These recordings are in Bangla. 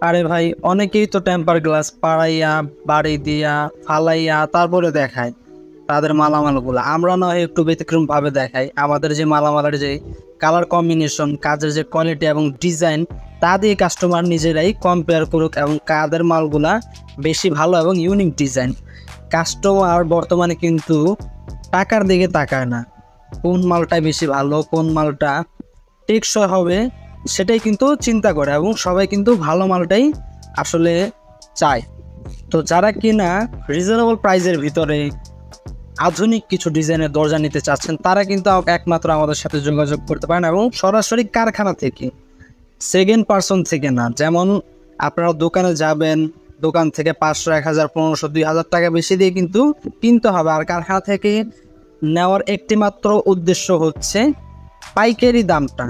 আরে ভাই, অনেকেই তো টেম্পার গ্লাস পাড়াইয়া বাড়ি দিয়া ফালাইয়া তারপরে দেখায় তাদের মালামালগুলো। আমরা না হয় একটু ব্যতিক্রম ভাবে দেখাই, আমাদের যে মালামালের যে কালার কম্বিনেশন, কাজের যে কোয়ালিটি এবং ডিজাইন, তা দিয়ে কাস্টমার নিজেরাই কম্পেয়ার করুক এবং কাদের মালগুলা বেশি ভালো এবং ইউনিক ডিজাইন। কাস্টমার বর্তমানে কিন্তু টাকার দিকে তাকায় না, কোন মালটা বেশি ভালো, কোন মালটা টেকসই হবে সেটাই কিন্তু চিন্তা করে, এবং সবাই কিন্তু ভালো মালটাই আসলে চায়। তো যারা কিনা রিজনেবল প্রাইসের ভিতরে আধুনিক কিছু ডিজাইনের দরজা নিতে চাচ্ছেন, তারা কিন্তু একমাত্র আমাদের সাথে যোগাযোগ করতে পারেন, এবং সরাসরি কারখানা থেকে, সেকেন্ড পার্সন থেকে না। যেমন আপনারা দোকানে যাবেন, দোকান থেকে 500, 1000, 1500, 2000 টাকা বেশি দিয়ে কিন্তু কিনতে হবে। আর কারখানা থেকে নেওয়ার একটি মাত্র উদ্দেশ্য হচ্ছে পাইকারি দামটা,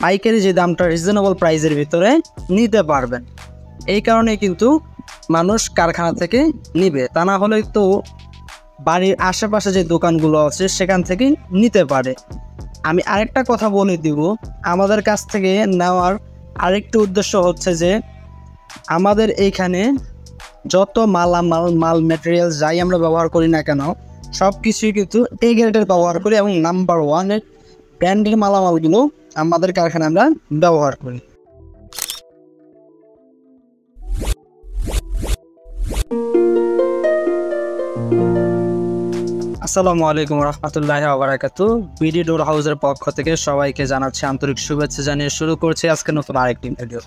পাইকারি যে দামটা রিজনেবল প্রাইসের ভিতরে নিতে পারবেন। এই কারণে কিন্তু মানুষ কারখানা থেকে নিবে, তা না হলে তো বাড়ির আশেপাশে যে দোকানগুলো আছে সেখান থেকে নিতে পারে। আমি আরেকটা কথা বলে দিব, আমাদের কাছ থেকে নেওয়ার আরেকটি উদ্দেশ্য হচ্ছে যে আমাদের এইখানে যত মাল ম্যাটেরিয়াল যাই আমরা ব্যবহার করি না কেন, সব কিছুই কিন্তু এ গ্রেডের ব্যবহার করি, এবং নাম্বার 1 ব্র্যান্ডের মালামালগুলো আমাদের কারখানায় আমরা ব্যবহার করি। আসসালামু আলাইকুম রহমতুল্লাহি ওয়া বারাকাতুহু। বিডি ডোর হাউসের পক্ষ থেকে সবাইকে জানাচ্ছি আন্তরিক শুভেচ্ছা জানিয়ে শুরু করছি আজকে নতুন আরেকটি ভিডিও।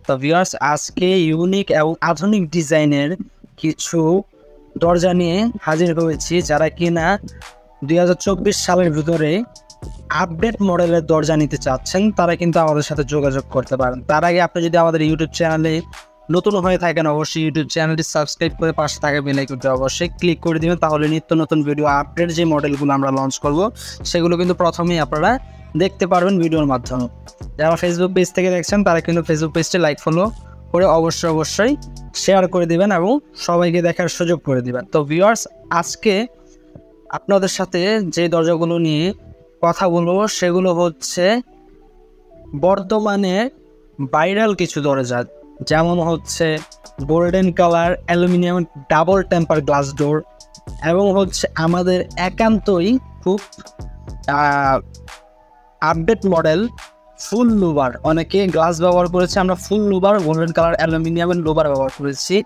তো ভিউয়ার্স, আজকে ইউনিক এবং আধুনিক ডিজাইনের কিছু দরজা নিয়ে হাজির হয়েছি। যারা কিনা 2024 সালের ভিতরে আপডেট মডেলের দরজা নিতে চাচ্ছেন, তারা কিন্তু আমাদের সাথে যোগাযোগ করতে পারেন। তার আগে আপনি যদি আমাদের ইউটিউব চ্যানেলে নতুন হয়ে থাকেন, অবশ্যই ইউটিউব চ্যানেলটি সাবস্ক্রাইব করে পাশে থাকা বেল আইকনটি অবশ্যই ক্লিক করে দিবেন, তাহলে নিত্য নতুন ভিডিও আপডেট যে মডেলগুলো আমরা লঞ্চ করব সেগুলো কিন্তু প্রথমেই আপনারা দেখতে পারবেন ভিডিওর মাধ্যমে। যারা ফেসবুক পেজ থেকে দেখছেন তারা কিন্তু ফেসবুক পেজটি লাইক ফলো করে অবশ্যই শেয়ার করে দিবেন এবং সবাইকে দেখার সুযোগ করে দিবেন। তো ভিউয়ার্স, আজকে আপনাদের সাথে যে দরজাগুলো নিয়ে কথা বলবো সেগুলো হচ্ছে বর্তমানে ভাইরাল কিছু দরজা, যেমন হচ্ছে golden colour aluminium double temper glass door, এবং হচ্ছে আমাদের একান্তই খুব আপডেট মডেল ফুল লুবার। অনেকে গ্লাস ব্যবহার করেছে, আমরা ফুল লুবার গোল্ডেন কালার অ্যালুমিনিয়ামের লুবার ব্যবহার করেছি।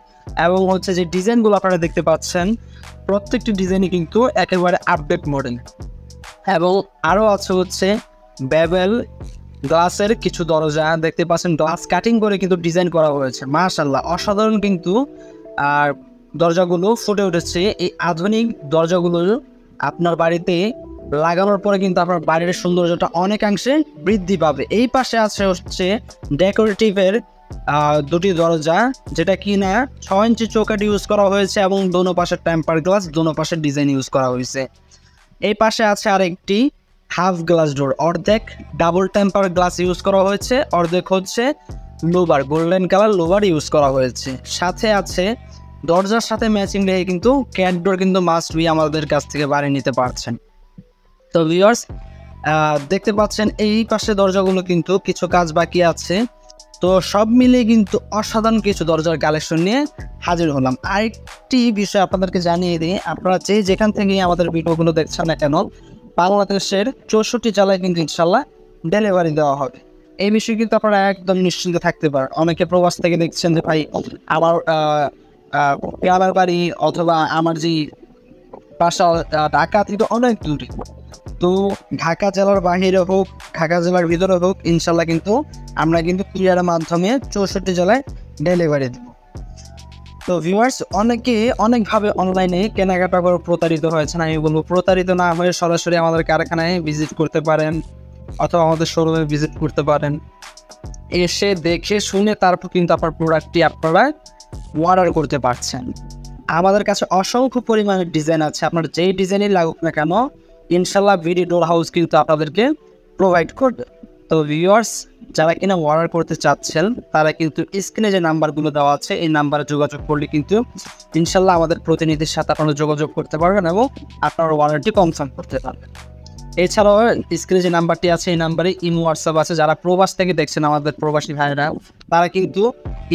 এবং হচ্ছে যে ডিজাইনগুলো আপনারা দেখতে পাচ্ছেন, প্রত্যেকটি ডিজাইনই কিন্তু একেবারে আপডেট মডেল। এবং আরও আছে হচ্ছে বেবেল গ্লাসের কিছু দরজা দেখতে পাচ্ছেন, গ্লাস কাটিং করে কিন্তু ডিজাইন করা হয়েছে। মাশাআল্লাহ, অসাধারণ কিন্তু আর দরজাগুলো ফুটে উঠেছে। এই আধুনিক দরজাগুলো আপনার বাড়িতে লাগানোর পরে কিন্তু আপনার বাড়ির সৌন্দর্যটা অনেকাংশে বৃদ্ধি পাবে। এই পাশে আছে হচ্ছে ডেকোরেটিভের দুটি দরজা, যেটা কি না 6 ইঞ্চি চৌকাঠ ইউজ করা হয়েছে, এবং দোনো পাশে টেম্পার গ্লাস, দোনো পাশে ডিজাইন ইউজ করা হয়েছে। এই পাশে আছে আরেকটি হাফ গ্লাস ডোর, অর্ধেক ডাবল টেম্পার গ্লাস ইউজ করা হয়েছে, অর্ধেক হচ্ছে lobar golden colour lobar use করা হয়েছে। সাথে আছে দরজার সাথে ম্যাচিং রেখে কিন্তু ক্যাট ডোর কিন্তু মাস্ট বি আমাদের কাছ থেকে বাড়ি নিতে পারছেন। তো ভিউয়ার্স, দেখতে পাচ্ছেন এই পাশে দরজাগুলো কিন্তু কিছু কাজ বাকি আছে। তো সব মিলিয়ে কিন্তু অসাধারণ কিছু দরজার কালেকশন নিয়ে হাজির হলাম। আরেকটি বিষয় আপনাদেরকে জানিয়ে দিই, আপনারা যেখান থেকে আমাদের ভিডিওগুলো দেখছেন না কেন, বাংলাদেশের 64 জেলায় কিন্তু ইনশাল্লাহ ডেলিভারি দেওয়া হবে। এই বিষয়ে কিন্তু আপনারা একদম নিশ্চিন্ত থাকতে পারেন। অনেকে প্রবাস থেকে দেখছেন যে ভাই আমার গ্রামের বাড়ি অথবা আমার যে বাসা ঢাকা থেকে অনেক দূরে, তো ঢাকা জেলার বাহিরে হোক ঢাকা জেলার ভিতরে হোক, ইনশাল্লাহ কিন্তু আমরা কিন্তু কুরিয়ারের মাধ্যমে 64 জেলায় ডেলিভারি দেব। তো ভিউয়ার্স, অনেকে অনেকভাবে অনলাইনে কেনাকাটা করে প্রতারিত হয়েছেন। আমি বলবো প্রতারিত না হয়ে সরাসরি আমাদের কারখানায় ভিজিট করতে পারেন, অথবা আমাদের শোরুমে ভিজিট করতে পারেন। এসে দেখে শুনে তারপর কিন্তু আপনার প্রোডাক্টটি আপনারা অর্ডার করতে পারছেন। আমাদের কাছে অসংখ্য পরিমাণের ডিজাইন আছে, আপনার যেই ডিজাইনই লাগুক না কেন ইনশাল্লাহ বিডি ডোর হাউস কিন্তু আপনাদেরকে প্রোভাইড করবে। তো ভিউয়ার্স, যারা কিনা অর্ডার করতে চাচ্ছেন তারা কিন্তু স্ক্রিনে যে নাম্বারগুলো দেওয়া আছে এই নাম্বারে যোগাযোগ করলে কিন্তু ইনশাল্লাহ আমাদের প্রতিনিধির সাথে আপনারা যোগাযোগ করতে পারবেন এবং আপনার অর্ডারটি কনফার্ম করতে পারবেন। এছাড়াও স্ক্রিনে যে নাম্বারটি আছে এই নাম্বারে ইমো হোয়াটসঅ্যাপ আছে। যারা প্রবাস থেকে দেখছেন আমাদের প্রবাসী ভাইরা, তারা কিন্তু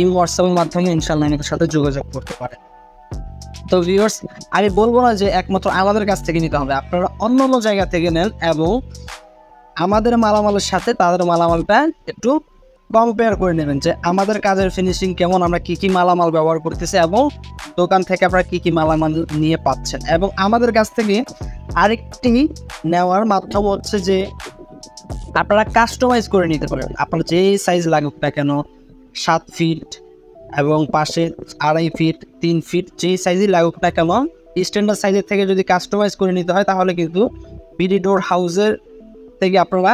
ইমো হোয়াটসঅ্যাপের মাধ্যমে ইনশাআল্লাহ আমাদের সাথে যোগাযোগ করতে পারে। তো ভিউয়ার্স, আমি বলবো না যে একমাত্র আমাদের কাছ থেকে নিতে হবে, আপনারা অন্য অন্য জায়গা থেকে নেন এবং আমাদের মালামালের সাথে তাদের মালামালটা একটু কম্পেয়ার করে নেবেন যে আমাদের কাজের ফিনিশিং কেমন, আমরা কী কী মালামাল ব্যবহার করতেছি এবং দোকান থেকে আপনারা কী কী মালামাল নিয়ে পাচ্ছেন। এবং আমাদের কাছ থেকে আরেকটি নেওয়ার মাধ্যম হচ্ছে যে আপনারা কাস্টমাইজ করে নিতে পারেন। আপনার যে সাইজ লাগুক না কেন, 7 ফিট এবং পাশে 2.5 ফিট 3 ফিট যেই সাইজই লাগুক না কেন, স্ট্যান্ডার্ড সাইজের থেকে যদি কাস্টমাইজ করে নিতে হয় তাহলে কিন্তু বিডি ডোর হাউসের থেকে আপনারা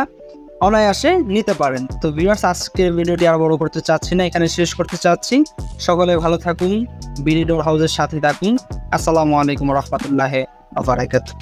অনায়াসে নিতে পারেন। তো ভিউয়ার্স, আজকের ভিডিওটি আর বড় করতে চাচ্ছি না, এখানে শেষ করতে চাচ্ছি। সকলে ভালো থাকুন, বিডি ডোর হাউসের সাথে থাকুন। আসসালামু আলাইকুম রহমতুল্লাহ ওয়া বারাকাতুহু।